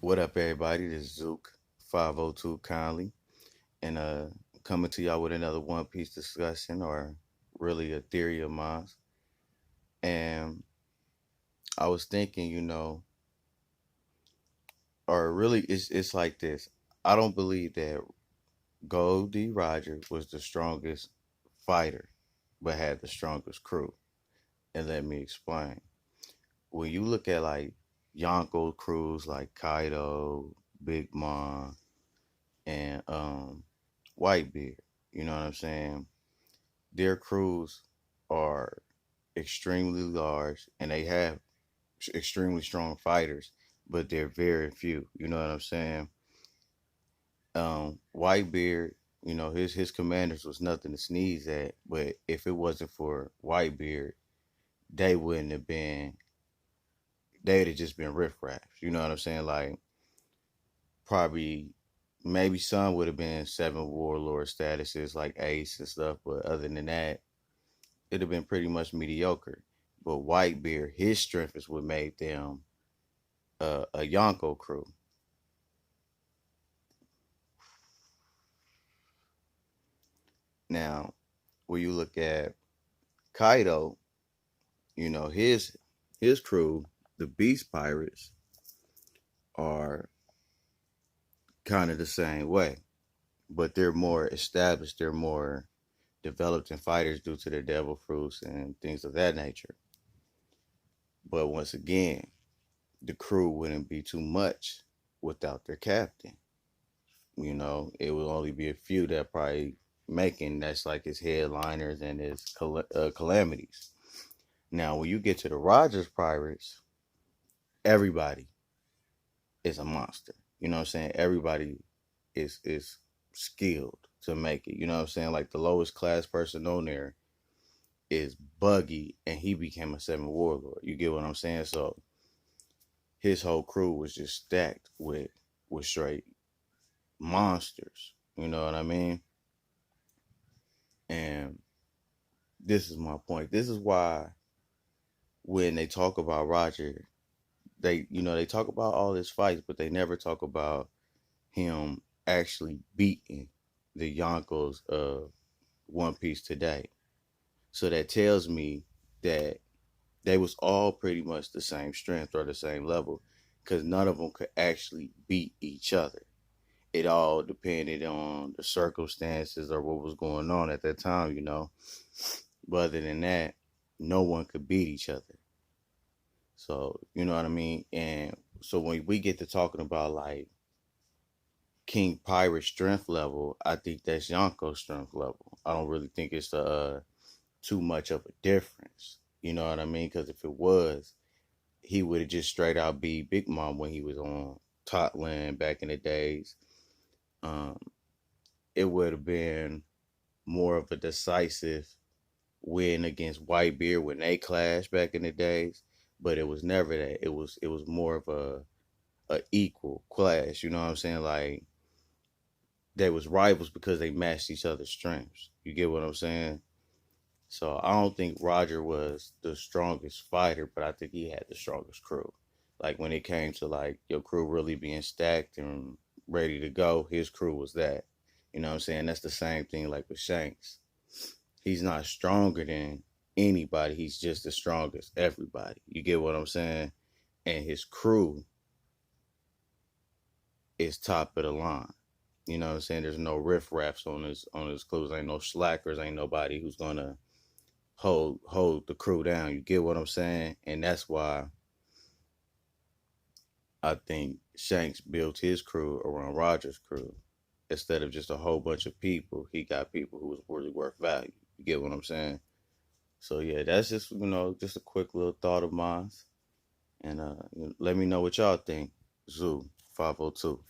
What up, everybody? This is Zook 502 Conley, and coming to y'all with another One Piece discussion, or really a theory of mine. And I was thinking, or really, it's like this. I don't believe that Gold D. Rogers was the strongest fighter, but had the strongest crew. And let me explain. When you look at like Yonko crews like Kaido, Big Mom, and Whitebeard, you know what I'm saying? Their crews are extremely large and they have extremely strong fighters, but they're very few. You know what I'm saying? Whitebeard, his commanders was nothing to sneeze at. But if it wasn't for Whitebeard, they wouldn't have been. They'd have just been riffraff. You know what I'm saying? Like probably, maybe some would have been seven warlord statuses like Ace and stuff. But other than that, it'd have been pretty much mediocre. But Whitebeard, his strength is what made them a Yonko crew. Now, when you look at Kaido, his crew, the Beast Pirates, are kind of the same way, but they're more established. They're more developed in fighters due to their devil fruits and things of that nature. But once again, the crew wouldn't be too much without their captain. It will only be a few that probably making that's like his headliners and his calamities. Now, when you get to the Rogers Pirates, everybody is a monster. You know what I'm saying? Everybody is skilled to make it. You know what I'm saying? Like the lowest class person on there is Buggy, and he became a seven warlord. You get what I'm saying? So his whole crew was just stacked with straight monsters. You know what I mean? And this is my point. This is why when they talk about Roger, they talk about all his fights, but they never talk about him actually beating the Yonkos of One Piece today. So that tells me that they was all pretty much the same strength or the same level, because none of them could actually beat each other. It all depended on the circumstances or what was going on at that time. But other than that, no one could beat each other. So, you know what I mean? And so when we get to talking about like King Pirate strength level, I think that's Yonko's strength level. I don't really think it's too much of a difference. You know what I mean? Because if it was, he would have just straight out beat Big Mom when he was on Totland back in the days. Um, it would have been more of a decisive win against Whitebeard when they clashed back in the days. But it was never that. It was more of a equal clash. You know what I'm saying? Like they was rivals because they matched each other's strengths. You get what I'm saying? So I don't think Roger was the strongest fighter, but I think he had the strongest crew. Like when it came to like your crew really being stacked and ready to go, his crew was that. You know what I'm saying? That's the same thing like with Shanks. He's not stronger than anybody. He's just the strongest everybody. You get what I'm saying? And his crew is top of the line. You know what I'm saying? There's no riffraffs on his crews. Ain't no slackers. Ain't nobody who's gonna hold the crew down. You get what I'm saying? And that's why I think Shanks built his crew around Rogers' crew. Instead of just a whole bunch of people, he got people who was really worth value. You get what I'm saying? So yeah, that's just just a quick little thought of mine. And let me know what y'all think. Zoo 502.